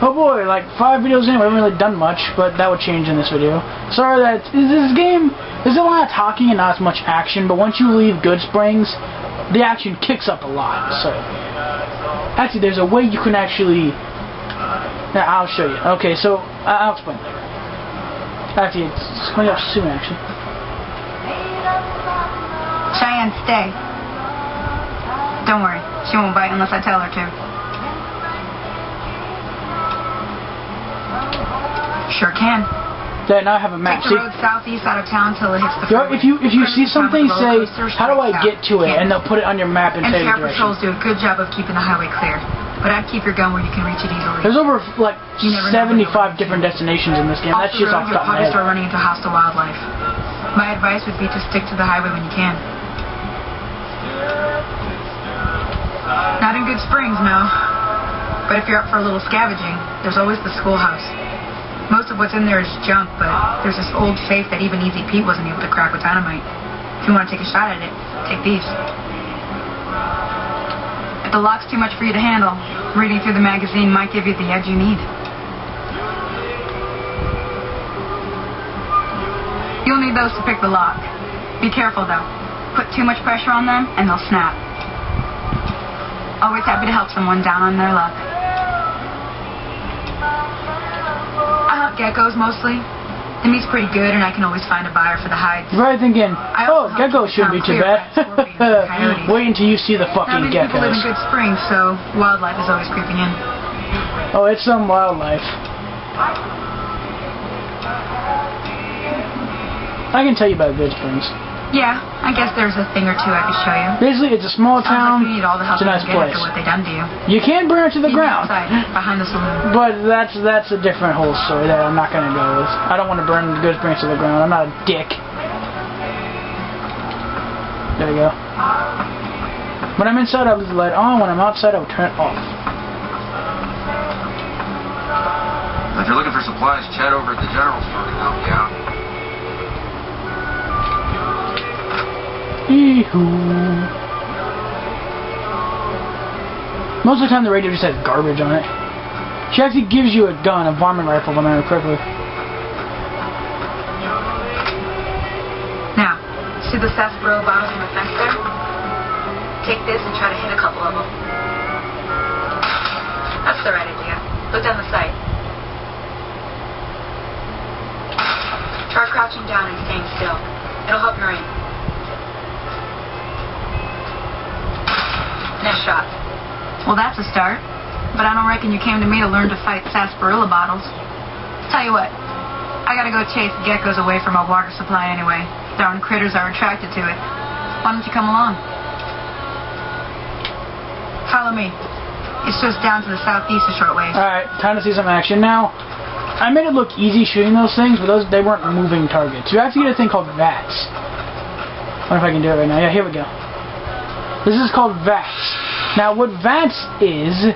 Oh boy, like 5 videos in, we haven't really done much, but that would change in this video. Sorry that this game is a lot of talking and not as much action, but once you leave Goodsprings, the action kicks up a lot. So actually, there's a way you can actually. Now, I'll show you. Okay, so I'll explain later. Actually, it's coming up soon. Actually, Cheyenne, stay. Don't worry, she won't bite unless I tell her to. Sure can. Yeah, now I have a map. Take the road southeast out of town till it hits the freeway. If you see something, say, how do I get to it? And they'll put it on your map and tell you the direction. Patrols do a good job of keeping the highway clear. But I'd keep your gun where you can reach it easily. There's over, like, 75 different destinations in this game. That's just off the top of my head. You'll probably start running into hostile wildlife. My advice would be to stick to the highway when you can. Not in Goodsprings, no. But if you're up for a little scavenging, there's always the schoolhouse. Most of what's in there is junk, but there's this old safe that even Easy Pete wasn't able to crack with dynamite. If you want to take a shot at it, take these. If the lock's too much for you to handle, reading through the magazine might give you the edge you need. You'll need those to pick the lock. Be careful, though. Put too much pressure on them, and they'll snap. Always happy to help someone down on their luck. I hunt geckos mostly. The meat's pretty good, and I can always find a buyer for the hides. You're probably thinking, oh, geckos shouldn't be too bad. Wait until you see the fucking geckos. People live in Goodsprings, so wildlife is always creeping in. Oh, it's some wildlife. I can tell you about Goodsprings. Yeah, I guess there's a thing or two I could show you. Basically, it's a small town. Like you need all the help it's a nice place. After what they done to you. You can burn it to the ground. Outside, behind the saloon. But that's a different whole story that I'm not going to go with. I don't want to burn Goodsprings to the ground. I'm not a dick. There we go. When I'm inside, I'll leave the light on. When I'm outside, I'll turn it off. If you're looking for supplies, chat over at the general store to help you out. Most of the time the radio just has garbage on it. She actually gives you a gun, a varmint rifle, if I remember correctly. Now, see the sarsaparilla bottles on the fence there? Take this and try to hit a couple of them. That's the right idea. Look down the sight. Try crouching down and staying still. It'll help your aim. Nice shot. Well, that's a start. But I don't reckon you came to me to learn to fight sarsaparilla bottles. Tell you what, I gotta go chase geckos away from our water supply anyway. Darn critters are attracted to it. Why don't you come along? Follow me. It's just down to the southeast a short ways. Alright, time to see some action. Now, I made it look easy shooting those things, but they weren't moving targets. You have to get a thing called VATS. I wonder if I can do it right now. Yeah, here we go. This is called VATS. Now, what VATS is,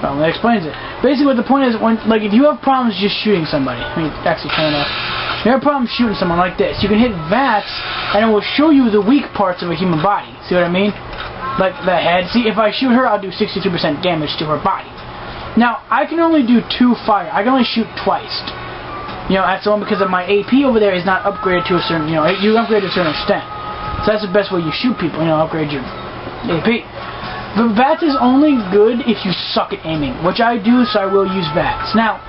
well, it explains it. Basically, what the point is, like, if you have problems just shooting somebody, let me actually turn it off. If you have problems shooting someone like this, you can hit VATS, and it will show you the weak parts of a human body. See what I mean? Like the head. See, if I shoot her, I'll do 62% damage to her body. Now, I can only do 2 fire. I can only shoot twice. You know, that's the one because of my AP over there is not upgraded to a certain, you know, you upgrade to a certain extent. So that's the best way you shoot people, you know, upgrade your AP. The VATS is only good if you suck at aiming, which I do, so I will use VATS. Now,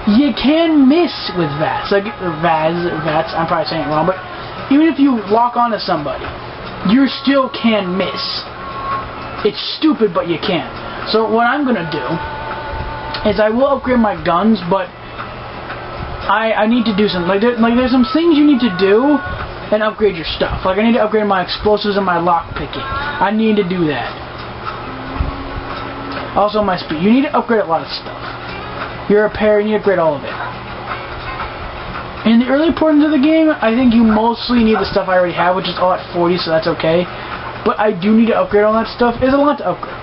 you can miss with VATS, like VATS, I'm probably saying it wrong, but even if you lock onto somebody, you still can miss. It's stupid, but you can. So what I'm going to do is I will upgrade my guns, but I need to do something. Like there's some things you need to do and upgrade your stuff. Like I need to upgrade my explosives and my lock picking. I need to do that. Also my speed. You need to upgrade a lot of stuff. Your repair, you need to upgrade all of it. In the early portions of the game, I think you mostly need the stuff I already have, which is all at 40, so that's okay. But I do need to upgrade all that stuff. There's a lot to upgrade.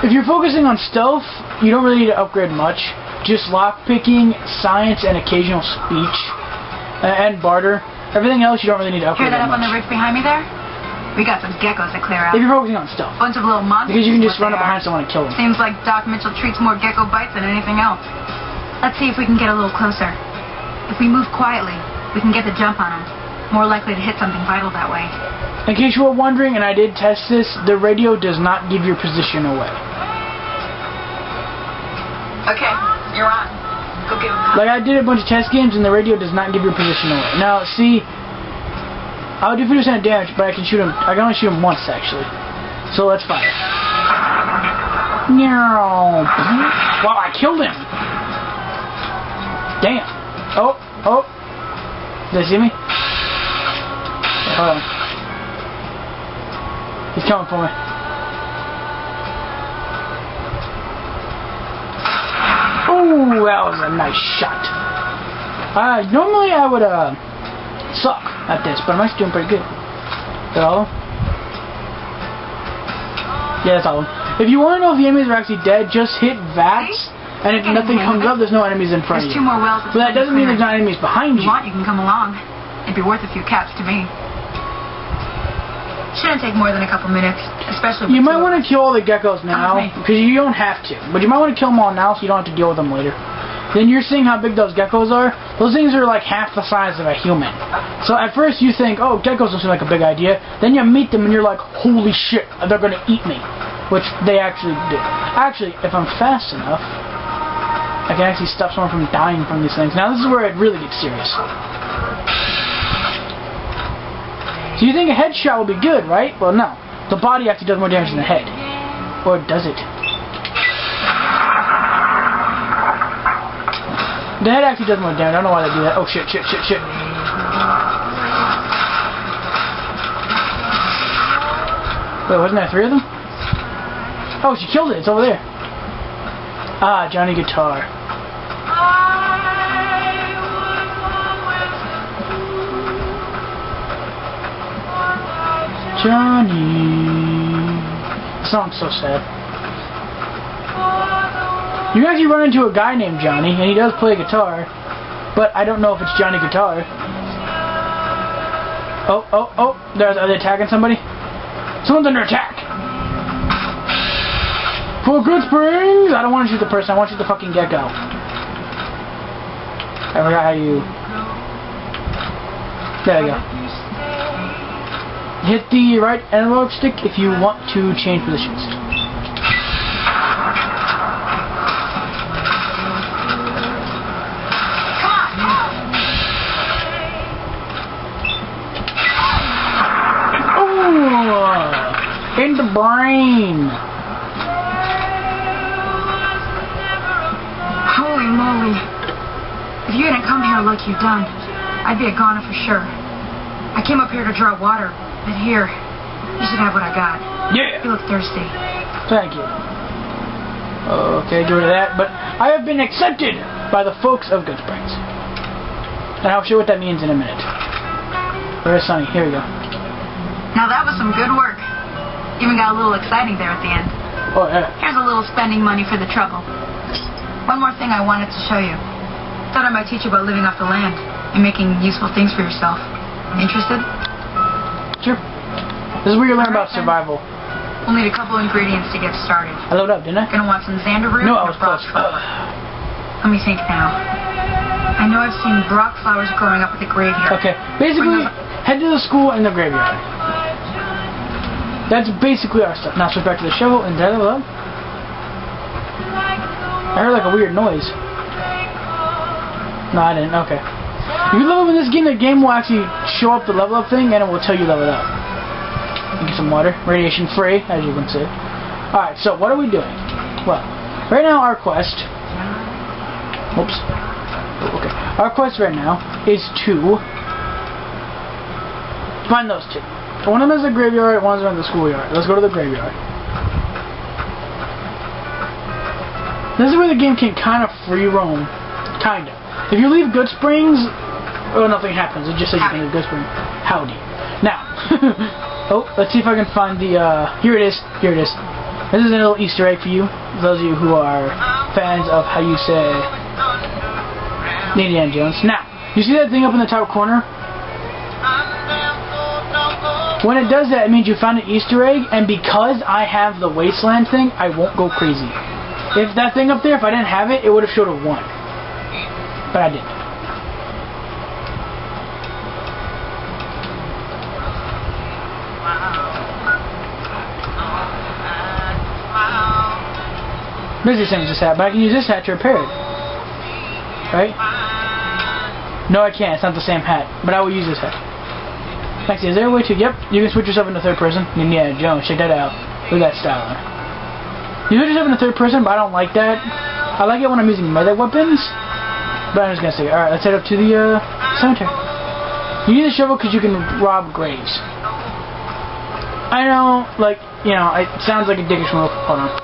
If you're focusing on stealth, you don't really need to upgrade much. Just lockpicking, science, and occasional speech, and barter. Everything else you don't really need to upgrade. Hear that up much. on the ridge behind me there? We got some geckos to clear out. If you're focusing on stealth. Bunch of little monsters. Because you can is just what run up they behind are. someone and kill them. Seems like Doc Mitchell treats more gecko bites than anything else. Let's see if we can get a little closer. If we move quietly, we can get the jump on him. More likely to hit something vital that way. In case you were wondering, and I did test this, the radio does not give your position away. Okay, you're on. Go give him. Like, I did a bunch of test games, and the radio does not give your position away. Now, see, I'll do 50% damage, but I can shoot him. I can only shoot him once, actually. So let's fire. No. Wow, I killed him. Damn. Oh, oh. Did they see me? Wait, hold on. He's coming for me. Ooh, that was a nice shot. Normally I would suck at this, but I'm actually doing pretty good. Is that all of them? Yeah, that's all of them. If you want to know if the enemies are actually dead, just hit VATS, and if nothing comes up, there's no enemies in front of There's you. 2 more wells. But that doesn't mean there's not enemies behind If you you. want, you can come along. It'd be worth a few caps to me. Shouldn't take more than a couple minutes, especially. You might want to kill all the geckos now, because you don't have to. But you might want to kill them all now so you don't have to deal with them later. Then you're seeing how big those geckos are. Those things are like half the size of a human. So at first you think, oh, geckos don't seem like a big idea. Then you meet them and you're like, holy shit, they're going to eat me. Which they actually do. Actually, if I'm fast enough, I can actually stop someone from dying from these things. Now this is where it really gets serious. So you think a headshot will be good, right? Well, no. The body actually does more damage than the head. Or does it? The head actually does more damage. I don't know why they do that. Oh, shit, shit, shit, shit. Wait, wasn't there 3 of them? Oh, she killed it. It's over there. Ah, Johnny Guitar. Johnny. This song's so sad. You actually run into a guy named Johnny, and he does play guitar, but I don't know if it's Johnny Guitar. Oh, oh, oh. Are they attacking somebody? Someone's under attack! For Goodsprings! I don't want to shoot the person, I want to shoot the fucking gecko. I forgot how you... There we go. Hit the right analog stick if you want to change positions. Oh, in the brain. Holy moly. If you hadn't come here like you've done, I'd be a goner for sure. I came up here to draw water. But here, you should have what I got. Yeah. You look thirsty. Thank you. Okay, get rid of that. But I have been accepted by the folks of Goodsprings. And I'll show you what that means in a minute. Where's Sunny? Here we go. Now that was some good work. Even got a little exciting there at the end. Oh, yeah. Here's a little spending money for the trouble. One more thing I wanted to show you. Thought I might teach you about living off the land and making useful things for yourself. Interested? Sure. This is where you learn about survival. We'll need a couple ingredients to get started. I loaded up, didn't I? Gonna want some xander root No, I and was a brock close. flower. Let me think now. I know I've seen brock flowers growing up at the graveyard. Okay. Basically, head to the school and the graveyard. That's basically our stuff. Now switch back to the shovel and level up. I heard like a weird noise. No, I didn't. Okay. If you level up in this game, the game will actually show up the level up thing and it will tell you level up. You get some water. Radiation free, as you can see. Alright, so what are we doing? Well, right now our quest... Oops. Oh, okay. Our quest right now is to find those 2. One of them is the graveyard, one is in the schoolyard. Let's go to the graveyard. This is where the game can kind of free roam. Kind of. If you leave Goodsprings, well, nothing happens. It just says you can leave Goodsprings. Howdy. Now, oh, let's see if I can find the, here it is. Here it is. This is a little Easter egg for you. Those of you who are fans of how you say Indiana Jones. Now, you see that thing up in the top corner? When it does that, it means you found an Easter egg, and because I have the Wasteland thing, I won't go crazy. If that thing up there, if I didn't have it, it would have showed a 1. But I didn't. Basically the same as this hat, but I can use this hat to repair it. Right? No, I can't. It's not the same hat, but I will use this hat. Maxie, is there a way to... Yep, you can switch yourself into third person. Indiana Jones, check that out. Look at that style. You switch yourself into third person, but I don't like that. I like it when I'm using melee weapons. But I'm just gonna say, alright, let's head up to the cemetery. You need a shovel because you can rob graves. I know, like, you know, it sounds like a dickish move. Hold on.